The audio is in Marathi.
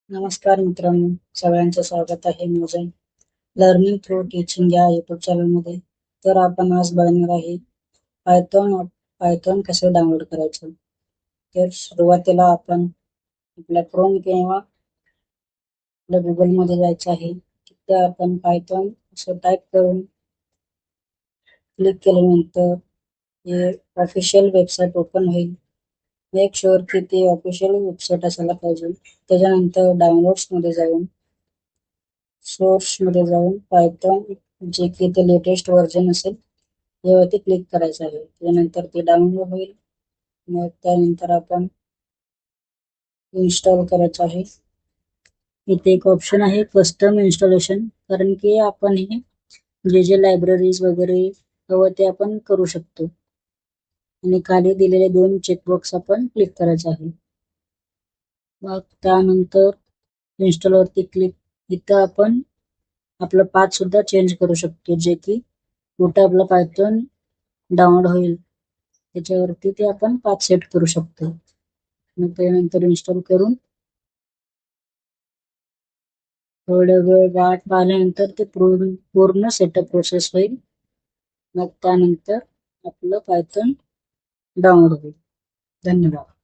नमस्कार मित्रांनो, सगळ्यांचं स्वागत आहे माझ्या लर्निंग थ्रू टीचिंग या युट्यूब चॅनलमध्ये. तर आपण आज बघणार आहे पायथॉन कसे डाउनलोड करायचं. तर सुरुवातीला आपण आपल्या क्रोम किंवा आपल्या गुगलमध्ये जायचं आहे. तिथे आपण पायथॉन असं टाईप करून क्लिक केल्यानंतर हे ऑफिशियल वेबसाईट ओपन होईल. मेक शुअर की ती ऑफिशियल वेबसाईट असायला पाहिजे. त्याच्यानंतर डाउनलोड्समध्ये जाऊन सोर्स मध्ये जाऊन पायथॉन जे की ते लेटेस्ट व्हर्जन असेल त्यावरती क्लिक करायचं आहे. त्यानंतर ते डाउनलोड होईल. मग त्यानंतर आपण इन्स्टॉल करायचं आहे. इथे एक ऑप्शन आहे कस्टम इन्स्टॉलेशन, कारण की आपण हे जे लायब्ररीज वगैरे हवं ते आपण करू शकतो. आणि खाली दिलेले 2 चेकबॉक्स आपण क्लिक करायचे आहे. मग त्यानंतर इन्स्टॉल वरती क्लिक. इथं आपण आपलं पाथ सुद्धा चेंज करू शकतो, जे की कुठे आपलं पायथॉन डाउनलोड होईल त्याच्यावरती ते आपण पाथ सेट करू शकतो. मग त्यानंतर इन्स्टॉल करून थोड्या वेळ वाट पाहिल्यानंतर ते पूर्ण सेटअप प्रोसेस होईल. मग त्यानंतर आपलं पायथॉन डाउनलोड होईल. धन्यवाद.